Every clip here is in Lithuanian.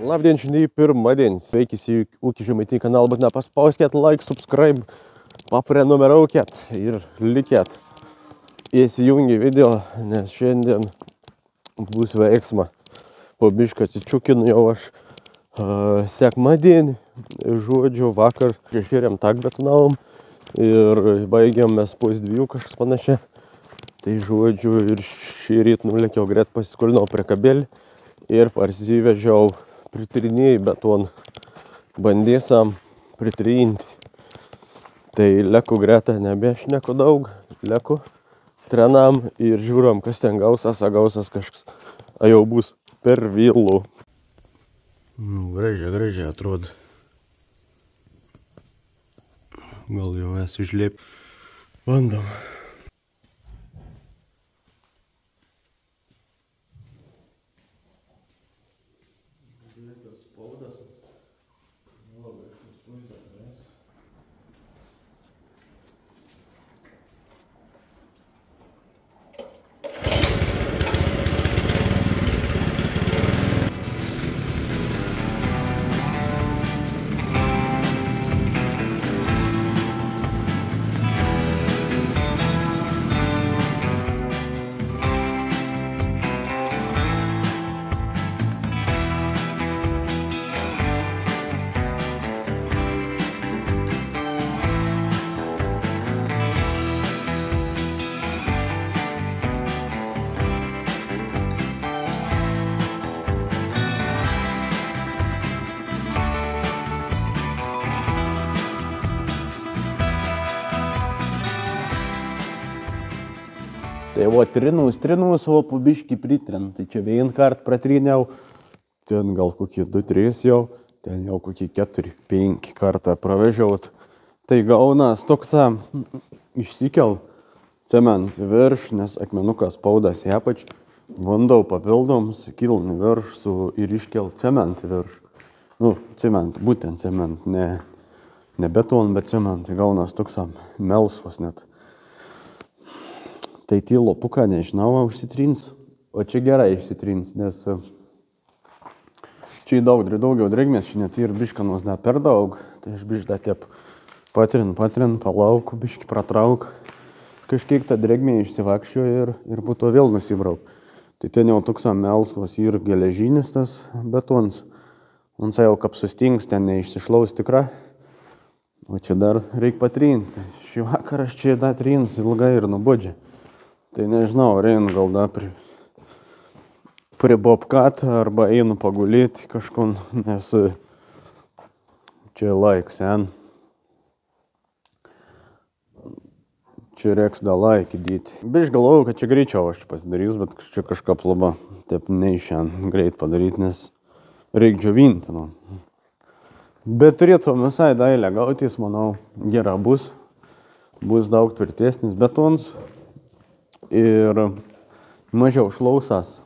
Labdien, šiandien pirmadien. Sveikis į Ūkį Žemaitinį kanalą, bet nepaspauskėt like, subscribe, paprenumeruokėt ir likėt. Įsijungi video, nes šiandien bus veiksma. Po bišką atsičiukinu jau aš sekmadienį, žodžiu, vakar šešėriam tak betonavom ir baigiam mes pus 2 kažkas panašiai. Tai žodžiu, ir šį rytą nulėkiau greit pasiskolinau prie kabelį ir parsivežiau pritrinėjai betoną. Bandysam pritrinti. Tai leku greta, nebešneku daug, leku, trenam ir žiūram, kas ten gausas kažkas. A jau bus per vėlu. Gražiai atrodo. Gal jau esu išlėp. Bandom. Tai va, trinau savo pubiškį pritrin. Tai čia vien kart pratriniau, ten gal kokie 2-3 jau, ten jau kokie 4-5 kartą pravežiaut. Tai gaunas toksą išsikel cement virš, nes akmenukas spaudas į apač. Bandau papildom, sukilni virš ir iškel cement virš. Nu, cement, būtent cement, ne beton, bet cement. Tai gaunas toksą melsvas net. Tai tie lopuką, nežinau, užsitrins, o čia gerai išsitrins, nes čia daugiau drėgmės, čia net ir biškanos ne per daug, tai aš bišką taip patrin, palauku, biškį pratrauk, kažkiek tą drėgmę išsivakščio ir po to vėl nusibrauk. Tai ten jau toks melsvas ir geležinis tas betons, man jau kaip sustings, ten neišsišlaus tikra, o čia dar reik patrinti. Šį vakarą aš čia dar trins ilgai ir nubodžia. Tai nežinau, reinu gal dar prie bobkat arba einu pagulėti kažkur, nes čia laik sen. Čia reiks dar laikį dėti. Biš galvoju, kad čia greičiau aš pasidarys, bet čia kažką plaba. Taip neišen greit padaryti, nes reik džiovinti. Nu. Bet turėtų visai dailę gautis, manau, gera bus. Bus daug tvirtesnis betons. Ir mažiau šlausas.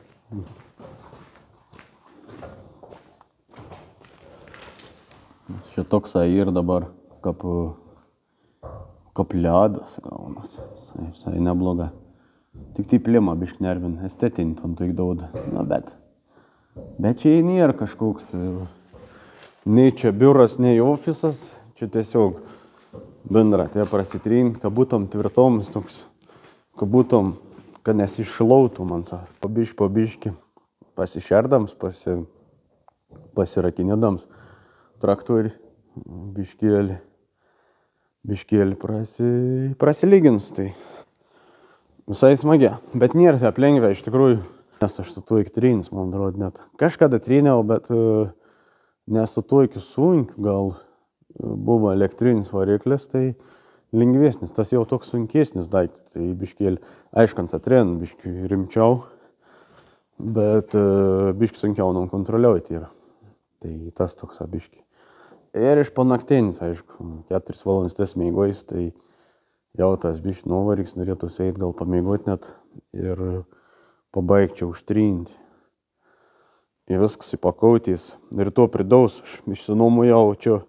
Šitoksai ir dabar kaip ledas gaunas. Visai nebloga. Tik tai plima bišk nervin, estetinį ton tik daud. Na, bet čia nėra kažkoks nei čia biuras, nei ofisas. Čia tiesiog bendra. Tai prasitryn, kad būtum tvirtoms toks. Kad būtum, kad nesišlautų man sa. Pabiški, pasišerdams, pasirakinėdams traktorių, biškėlį prasilygins. Tai visai smagia. Bet nėra taip lengvia iš tikrųjų, nes aš su tuo iktrinis, man atrodo, net. Kažkada triniau, bet nesu tuo iki sunkiu, gal buvo elektrinis variklis, tai lengvesnis, tas jau toks sunkesnis daiktas, tai biškėlį, aiškans atren, biškį rimčiau, bet biškį sunkiau kontroliuoti yra. Tai tas toks biškį. Ir iš panaktinis, aišku, 4 valandas ties meigojus, tai jau tas biškį nuvaryks, norėtų eiti gal pamėgoti net ir pabaigčiau užtrinti. Ir viskas įpakautys. Ir to pridaus, aš išsinuomojau čia.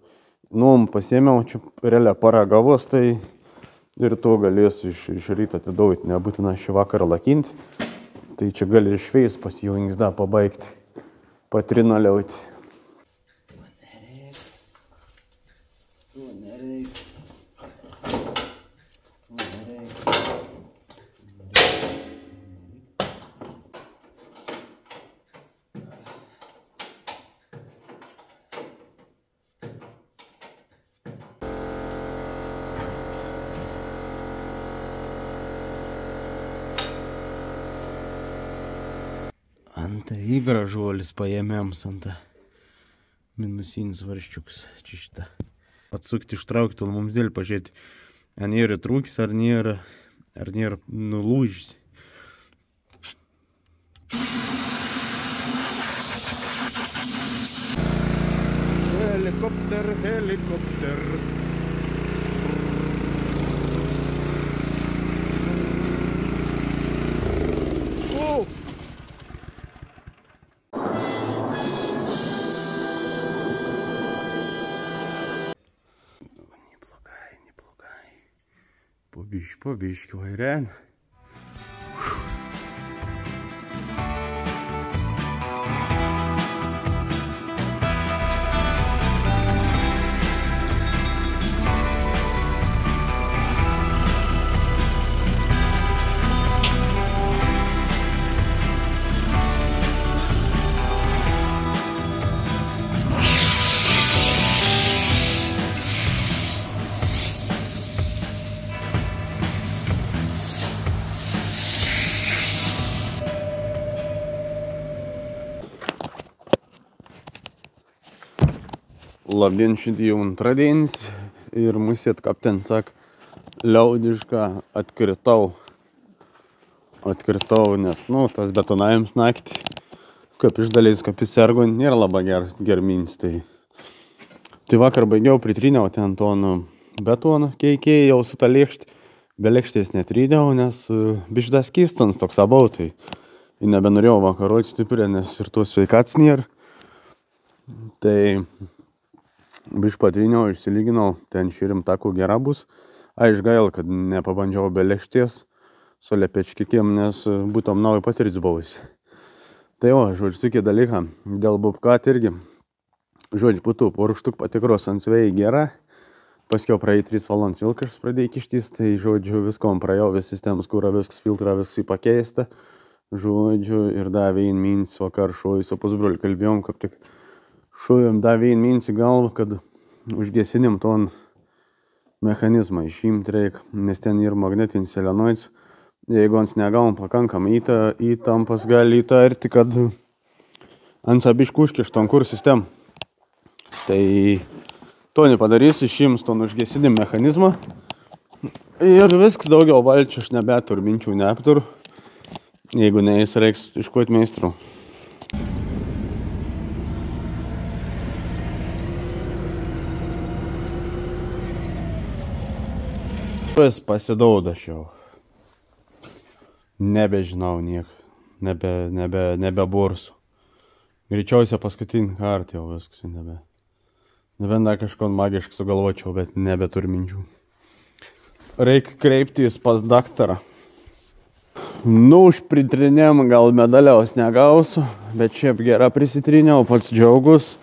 Pasėmiau, čia realią paragavos, tai ir to galėsiu iš ryto atidauti, nebūtina šį vakarą lakinti. Tai čia gali išveis pas jų ingsdą pabaigti, patrinaliauti. To nereikia. Anta įgražuolis paėmėms anta minusinis varščiukas. Čia šitą. Atsukti, ištraukti, mums dėl pažiūrėti, ar nėra trūkis, ar nėra nulūžis. Helikopter, helikopter. Oh! Побіжки вайрен. Labdien, šiandien jau antradienis ir mūsų atkapten sak liaudišką atkritau, nes, tas betonavimas naktį, kaip iš dalies, kaip įsergo, nėra labai germinis. Tai vakar baigiau, pritryniau ten toną betoną, keikėjai jau su tą lėkštį, be lėkštės netryniau, nes bišdas kystans toks abau, tai nebenorėjau vakaroti stipriai, nes ir tos sveikats nėra. Tai biš patryniau, išsilyginau, ten šį rimtakų gera bus. Aiš gail, kad nepabandžiau be lėkšties su lepečkikiem, nes būtom nauja patirtis buvusi. Tai žodžiu, tokie dalyką, dėl bubkat irgi, žodžiu, būtų porukštuk patikros ant svėjai gera, paskiau praėjai 3 valandas vėl kažkas pradėjo kištis, tai žodžiu, viskom praėjau, vis sistemas kūra, viskas filtrą, viskas pakeista, žodžiu, ir davė į mins vakar šuoj su pusbroliu kalbėjom, kaip tik šujom davė į mins į galvą, kad užgesinim ton mechanizmą išimti reik, nes ten ir magnetinis selenoids. Jeigu ans negavom pakankamai įtampas, gali įtarti, kad ans abiškų užkištom kur sistem. Tai to nepadarys, išims ton užgesinim mechanizmą. Ir viskas daugiau valčių aš nebeturiu, minčių neapturiu. Jeigu neįs reiks iškuoti meistrų. Vis pasidaudaš jau. Nebežinau niek. Nebebursiu. Greičiausia paskutinį kartą jau viskas nebe. Nebent dar kažko magiškai sugalvočiau, bet nebeturiu minčių. Reikia kreiptis pas daktarą. Už pritrinėm gal medaliaus negausiu, bet šiaip gera prisitrinėjau, pats džiaugus.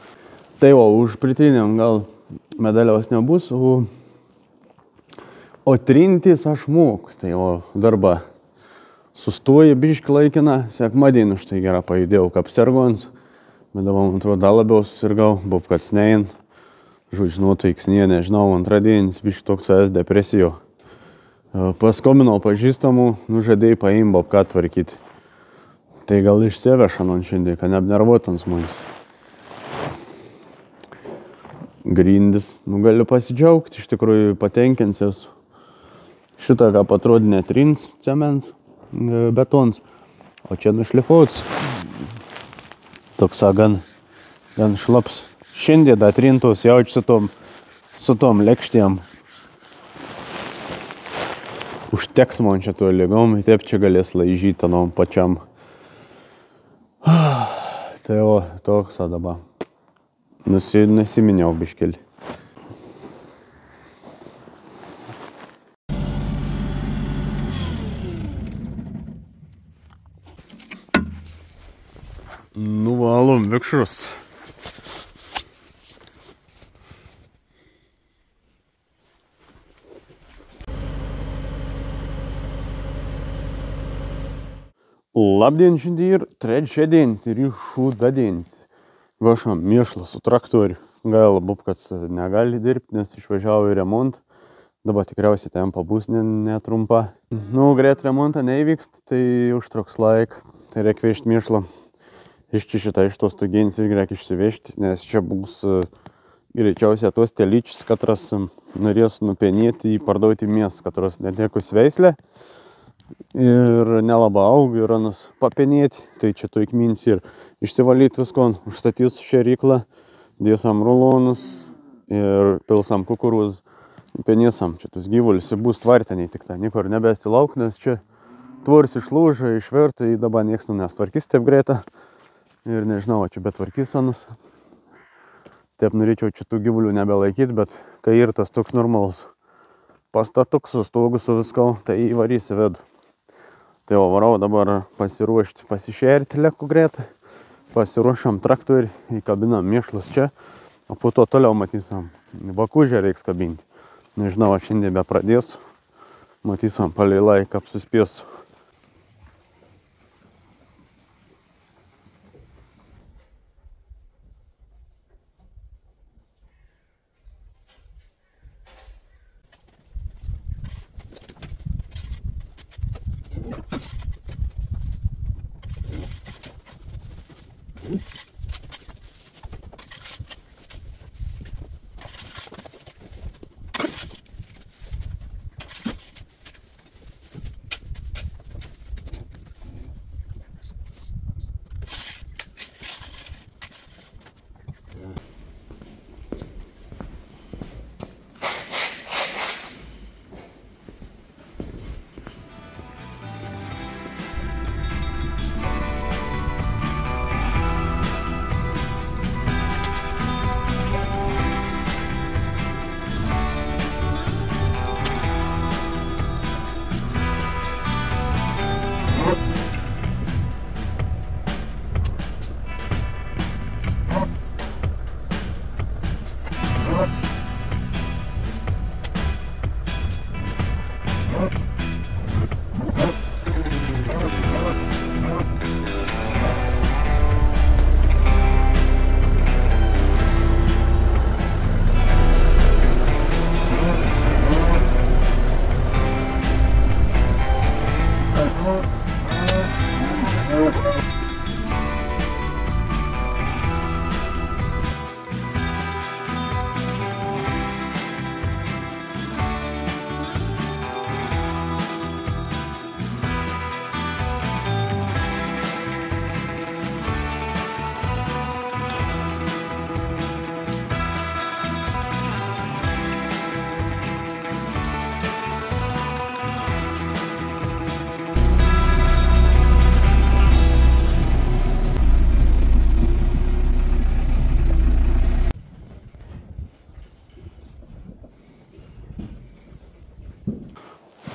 Tai už pritrinėm gal medaliaus nebus, o trintis aš mūk, tai darba sustoja biškį laikiną, sekmadienį už tai gerą pajudėjau kaip sergons, bet dabar, man atrodo, dar labiau susirgau, buvo kad snein, žodžiu, nuotaiks nie, nežinau, antradienis biškį toks depresijų. Paskominau pažįstamų, žadėjai paim bobką tvarkyti. Tai gal išsiveša non šiandien, kad neapnervuotans manis. Grindis, galiu pasidžiaugti, iš tikrųjų patenkinsiu. Šitą, ką patrodė netrins cements, betons, o čia nušlifuots. Toks gan šlaps. Šiandien atrintos jaučiu su tom lėkštėm. Užteks man čia tuo lygom, taip čia galės laižyti anom pačiam. Tai toks dabar. Nusiminiau biškelį. Nuvalom vikšrus. Labdien, šiandien ir trečiadienis ir išūdadienis. Vašam mėšlą su traktoriu. Gaila, kad negali dirbti, nes išvažiavo į remontą. Dabar tikriausiai ten pabus netrumpa. Greit remontą neįvyksta, tai užtruks laik. Tai reikia vežti mėšlą. Iš čia šitą iš tos tugienis irgi reikia išsivežti, nes čia bus greičiausiai tos telyčius, katras norės nupenėti į parduoti miestą, katras netekus veislę. Ir nelabai auga, ir anas papenėti, tai čia tu įkmins ir išsivalyti visko, užstatys šėryklą, dėsam rulonus ir pilsam kukurūzų, penėsam. Čia tas gyvulis bus tvartiniai tik tai, niekur nebesilauk, nes čia tvoris išlūža, išverta, į dabar nieks nestvarkys taip greitą. Ir nežinau, čia betvarkys anas. Taip norėčiau čia tų gyvulių nebelaikyti, bet kai ir tas toks normalus pastatuks su stogu su visko, tai įvarysi vedu. Tai varau dabar pasiruošti, pasišerti leku greitą, pasiruošam traktorių, įkabinam mėšlus čia, o po to toliau matysim, bakužę reiks kabinti. Nežinau, aš šiandien be pradėsiu, matysim palei laiką, apsuspėsiu.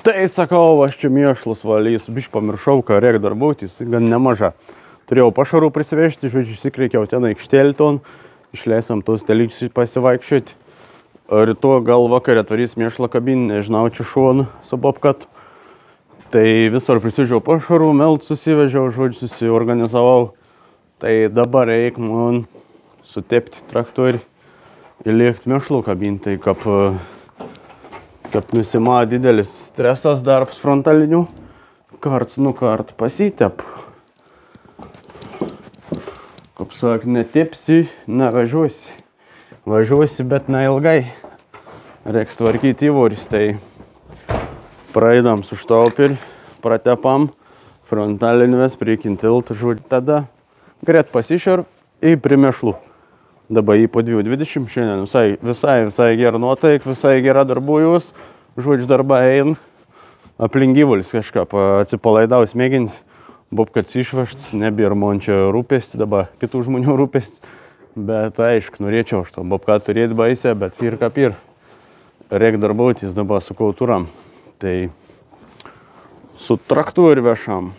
Tai sakau, aš čia mėšlus valysiu, biškai pamiršau, ką reikia dar būti, jis gan nemaža. Turėjau pašarų prisivežti, žodžiu, įsikreikiau ten aikštelį ton, išleisam tos telyčius pasivaikščioti. Rytoj gal vakarė atvarys mėšlą kabinį, nežinau, čia šoną su bobkatu. Tai visur prisižiau pašarų, melt susivežiau, žodžiu, susiorganizavau. Tai dabar reik man sutepti traktorių ir liekti mėšlų kabinį, tai kaip nusima didelis stresas darbs frontalinių, karts nukart pasitep. Kaip sak, netepsi, nevažiuosi. Važiuosi, bet neilgai. Reiks tvarkyti įvoris, tai praeidam su štauperį, pratepam, frontalinės priekintiltų, žodžiu, tada greit pasišer į primėšlų. Dabar į po 2.20, šiandien visai gera nuotaik, visai gera darbų jūs, žodžiu darbą ein, aplink gyvulis kažką atsipalaidaus mėgins, bobkats išvežts, nebėra man čia rūpesti, dabar kitų žmonių rūpesti, bet aišku, norėčiau aš to bobkat turėti baisę, bet ir kaip ir, reik darbautis dabar su kultūram, tai su traktoriu vešam.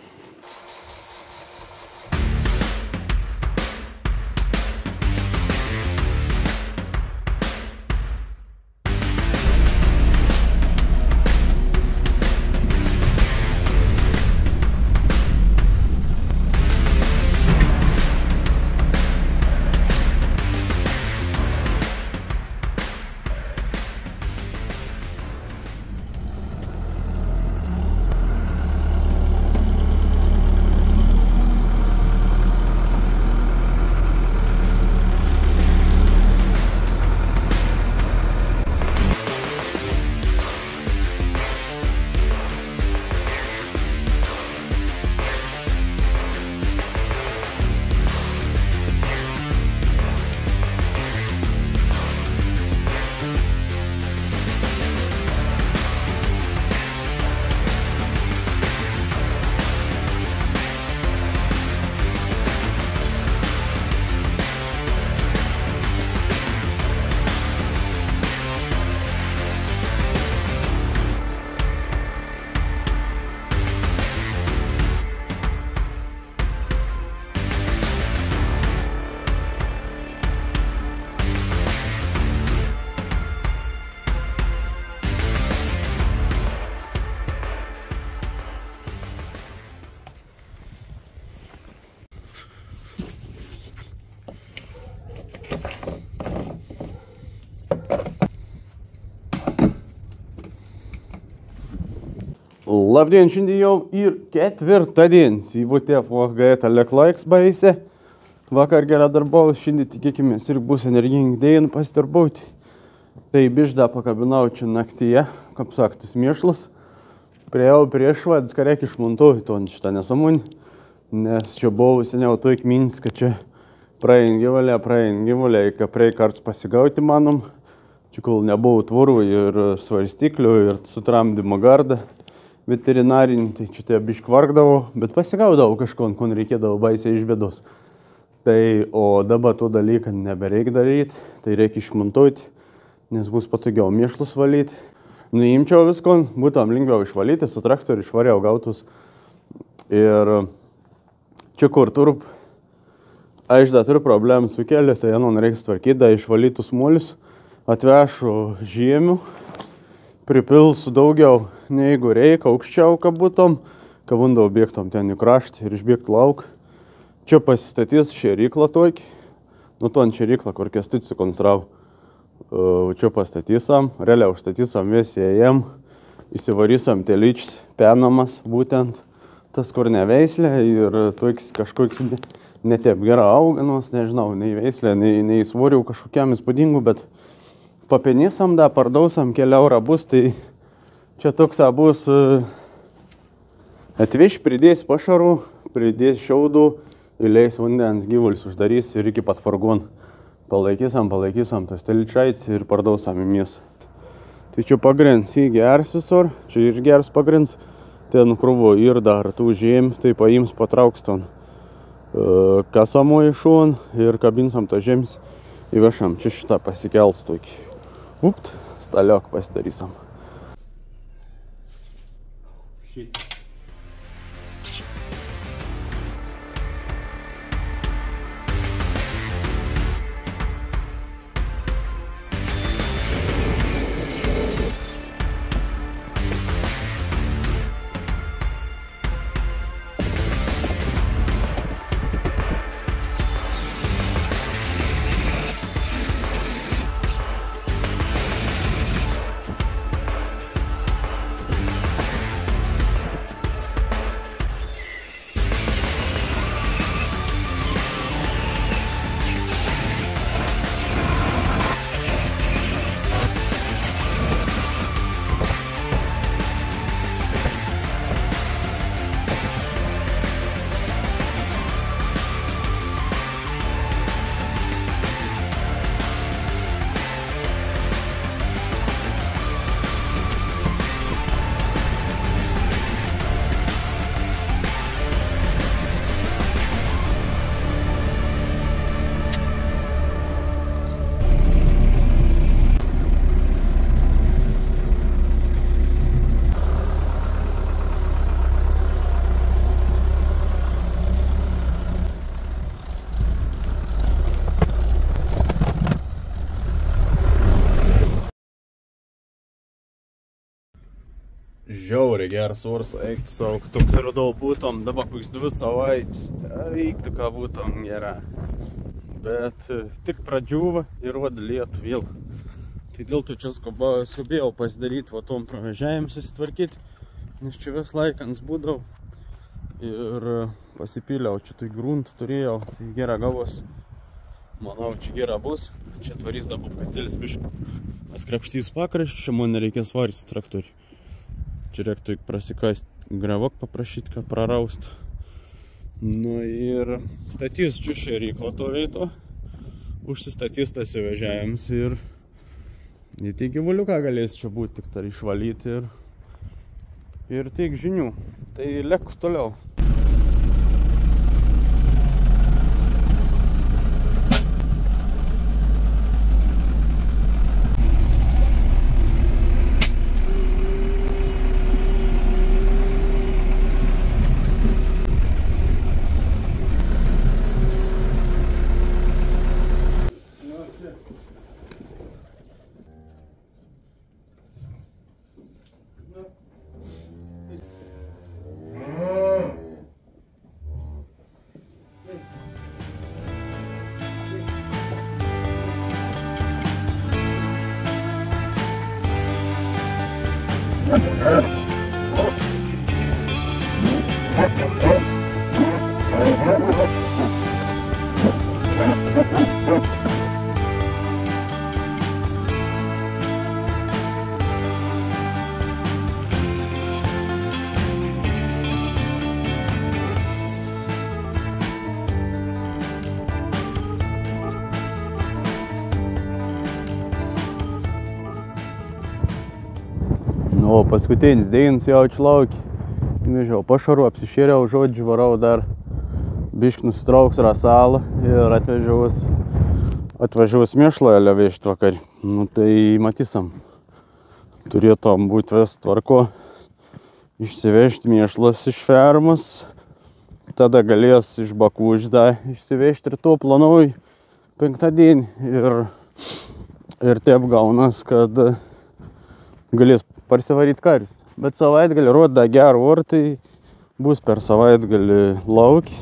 Labdien, šiandien jau ir ketvirtadienis. IVTF gaeta leklaiks baisė. Vakar gerą darbavus, šiandien tikėkimės ir bus energingi dėjai pasidarbauti. Tai biždą pakabinau čia naktyje, kaip saktus, mėšlas. Priejau prieš vadas, ką reikia išmontuoti to šitą nesąmonį. Nes čia buvau seniau toik mintis, kad čia praein gyvalė, kad prie karts pasigauti manom. Čia kol nebuvo tvorų ir svarstyklių ir sutramdymo gardą veterinarinį, tai čia tai bišk vargdavau, bet pasigaudavau kažko, kon reikėdavo baisiai iš bėdos. Tai, o dabar to dalyką nebereik daryti, tai reikia išmontuoti, nes bus patogiau mėšlus valyti. Nuimčiau visko, būtum lengviau išvalyti, su traktoriu išvariau gautus. Ir čia kur turiu, aš dar turiu problemų su keliu, tai man reikia tvarkyti, da išvalytus molius, atvešu žiemių, pripilsiu daugiau neigu reikia, aukščiau kabūtom, kavundau bėgtom ten į kraštį ir išbėgti lauk. Čia pasistatys šėryklą tokį, nu to ant šėryklą, kur Kęstutis sukonstravo. Čia pastatysam, realiai užstatysam vėsėjam, įsivarysam telyčius, penamas, būtent tas, kur neveislė ir toks kažkoks netiep gera auganos, nežinau, nei veislė, nei svorių kažkokiam įspūdingų, bet papenysam, da, pardausam, keliaura bus, tai čia toks bus atviš, pridės pašarų, pridės šiaudų, įleis vandens gyvulius uždarys ir iki pat furgon. Palaikysim tas telyčaitis ir pardausam į mėsą. Tai čia pagrins į gers visur, čia ir gers pagrins, ten krūvo ir dar tų žemė, tai paims patrauks ton kasamoji šon ir kabinsam to žemės įvešam. Čia šitą pasikels tokį. Upt, staliok pasidarysam. Žiauriai geras oras, eiktų savo, toks radau būtom, dabar koks 2 savaitės, eiktų ką būtom gera. Bet tik pradžiūva ir vada lietų vėl. Tai dėl to čia skubėjau pasidaryti, va tom pravažiavim susitvarkyti, nes čia vis laikans būdau. Ir pasipyliau, čia tai gruntą turėjau, tai gera gavos. Manau, čia gera bus, čia tvarys dabar katilis biškų. Atkrapštys pakraštį, čia man nereikės varyti traktorių. Čia reiktų prasikast gravok paprašyti, kad praraust. Nu ir statys čia šėryklą to veito, užsistatys tas įvežiavimas ir tik gyvuliuką galės čia būti, tik tar išvalyti ir tiek žinių. Tai lek toliau. O paskutinis dienas jaučiu lauki. Vežiau pašaru, apsišėriau, žodžiu, varau dar biškį nusitrauks rasalą ir atvažiuos mėšlą vežti vakarį. Nu tai matysam. Turėtum būti vis tvarko. Išsivežti mėšlas iš fermos. Tada galės iš Bakūždą išsivežti ir to planuoju penktadienį. Ir taip gaunas, kad galės parsivaryti karius. Bet savaitgalį rodo gerą orą, tai bus per savaitgalį lauki.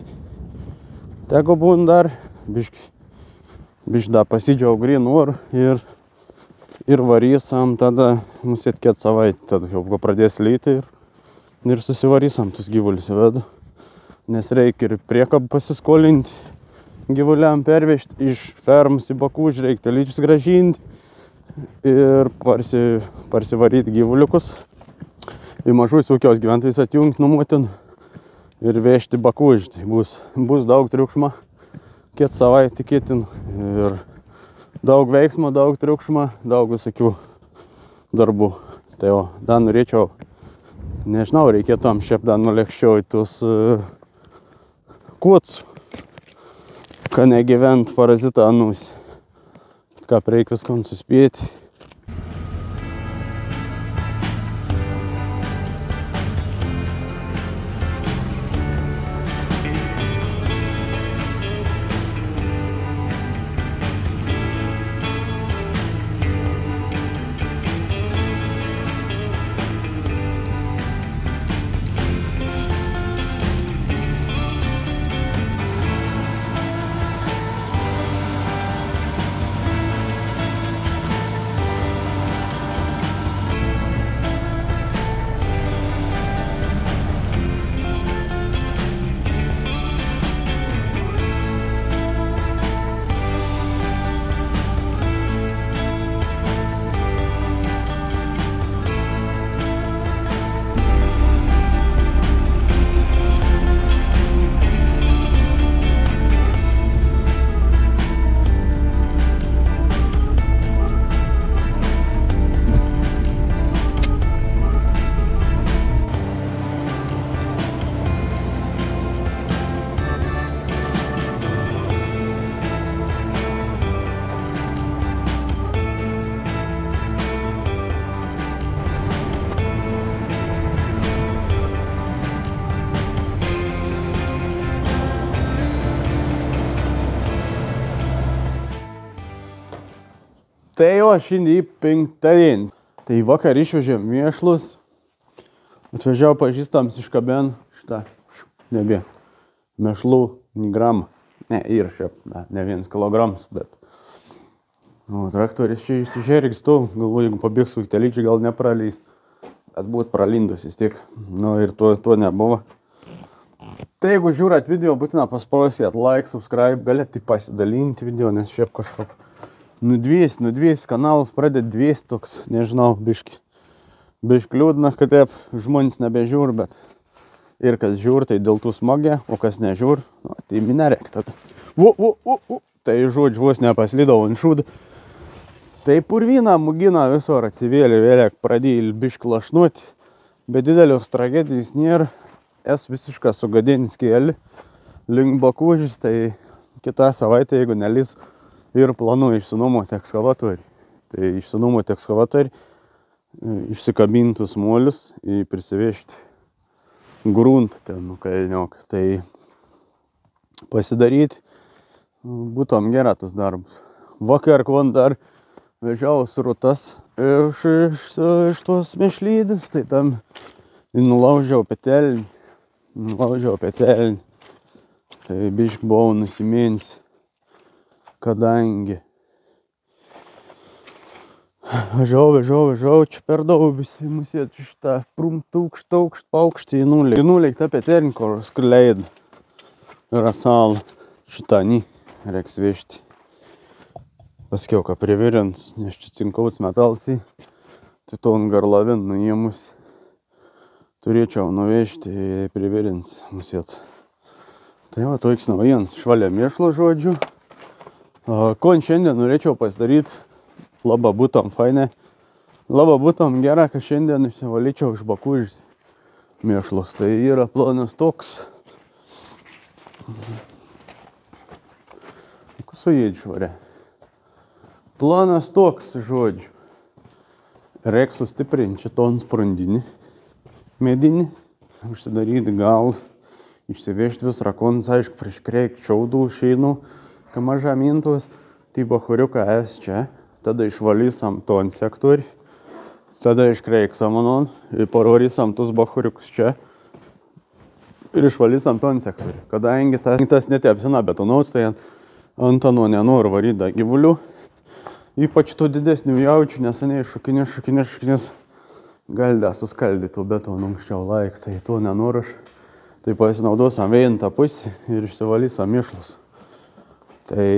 Teko būn dar biškį dar pasidžiau gryn orą ir varysam, tada mus atkėt savaitę, tada jau pradės lyti ir susivarysam tus gyvulius vedu. Nes reikia ir priekabą pasiskolinti gyvuliam pervežti iš fermos į Bakūždą, reikia telyčius grąžinti ir parsivaryti gyvuliukus. Į mažus ūkios gyventojus atjungti numotin ir vežti Bakūždą. Bus daug triukšmo, kiek savaitę tikėtin ir daug veiksmo, daug triukšmo, daug visokių darbų. Tai jau, dar norėčiau, nežinau, reikėtų šiaip dar nulėkščiau į tus kuots, kad negyvent parazitą anus. Ką reikia viskam suspėti. Tai jo, šiandien penktadienis. Tai vakar išvežėm mėšlus. Atvežiau pažįstams iš kaben šitą, nebė, mėšlų gramą. Ne, yra šiaip, ne 1 kilogramas, bet. Traktoris čia išsižergis to, galvoju, jeigu pabėgs su telyčiai, gal nepraleis. Bet būt pralindus vis tiek. Ir to nebuvo. Tai jeigu žiūrat video, būtina paspausėt like, subscribe, galėt pasidalinti video, nes šiaip kažkaip nudvės kanalas pradėt dvės toks, nežinau, biški liūdna, kad taip žmonės nebežiūr, bet ir kas žiūr, tai dėl tų smagė, o kas nežiūr, tai minerek tada. Tai žodžiu, vos nepaslydau ant šūdą. Tai purvyną mugina visur atsivėlė, vėliek pradėjo biški lašnuoti, bet didelios tragedijos nėra. Esu visiškai sugadinęs kelią link Bakūžės, tai kitą savaitę, jeigu nelys, ir planuoju išsinuomoti ekskavatorių. Tai išsinuomoti ekskavatorių, išsikabintus molius ir prisivežti gruntą ten nukalniok. Tai pasidaryti būtum gerą tus darbus. Vakar kon dar vežiau srutas iš tos mėšlydės, tai tam nulaužiau petelnį. Tai biški buvau nusimėnęs. Kadangi Važiau, čia per daug visi musėt šitą paukštį į nulį. Į nulį tą Peterinko skleid. Yra sal. Šitą nį reiks vežti. Paskiau, ką privirins, nes čia cinkauts metalsai. Tai ton garlavin nuėmus. Turėčiau nuvežti, privirins musėt. Tai va, toks naujienas. Švalia mėšlo žodžiu. Ko šiandien norėčiau pasidaryti. Laba būtum fainė. Laba būtum gera, kad šiandien išsivalyčiau iš bakų iš mėšlos. Tai yra planas toks. Kas suėdžiu švarė? Planas toks, žodžiu. Reiks sustiprinti šiton sprandinį. Medinį. Užsidaryti gal. Išsivežti vis rakons, aišku, prieš kreik čiaudų šeinų. Ka maža mintus. Tai bachuriuką es čia. Tada išvalysam ton sektorį. Tada iškreiksam anon. Ir parvarysam tus bachuriukus čia. Ir išvalysam ton sektorių. Kadangi tas netepsina betonaus, tai ant ano nenoriu varyti gyvulių. Ypač tų didesnių jaučių, neseniai šukinės gali suskaldyti betoną anksčiau laik. Tai to nenoriu aš. Tai pasinaudosam vėjantą pusį ir išsivalysam mėšlus. Tai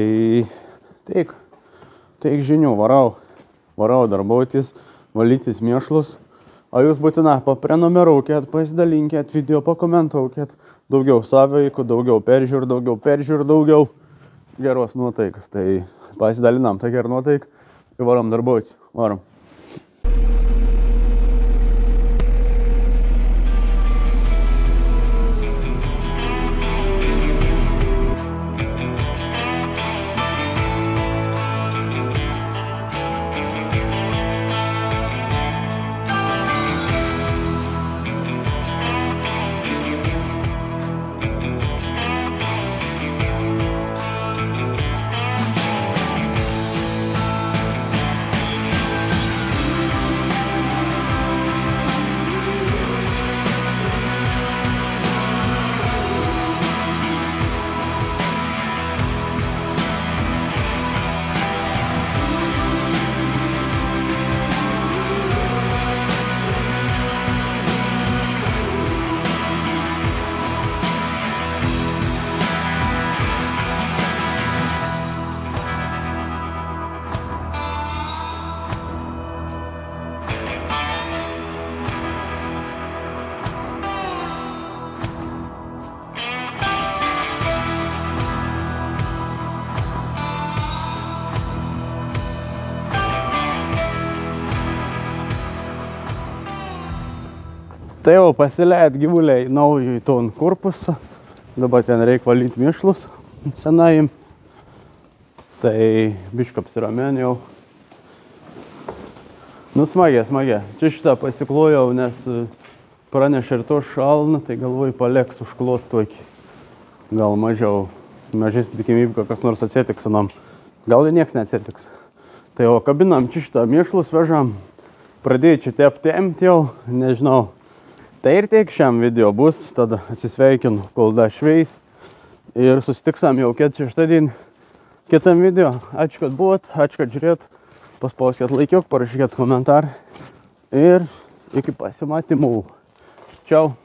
teik žinių, varau darbautis, valytis mėšlus. O jūs būtina paprenumeruokit, pasidalinkit video, pakomentuokit. Daugiau sąveikų, daugiau peržiūrų, daugiau geros nuotaikas. Tai pasidalinam tą gerą nuotaiką ir varom darbautis. Varom. Tai jau pasileid gyvuliai naujų į ton korpusą. Dabar ten reikia valyti mėšlus senajim. Tai bišką apsiramien jau. Nu smagia. Čia šitą pasiklojau, nes pranešė ir to šalna, tai galvoju paleks užklot tokį. Gal mažesnė tikimybė, kad kas nors atsitiks anam. Gal ir nieks neatsitiks. Tai jau kabinam čia šitą mėšlus vežam. Pradėjau čia temti jau, nežinau. Tai ir tiek šiam video bus, tada atsisveikinu, kol dašveis ir susitiksam jau šeštadienį kitam video. Ačiū, kad buvot, ačiū, kad žiūrėt, paspauskit laikiuk, parašykit komentarą ir iki pasimatymų. Čiau.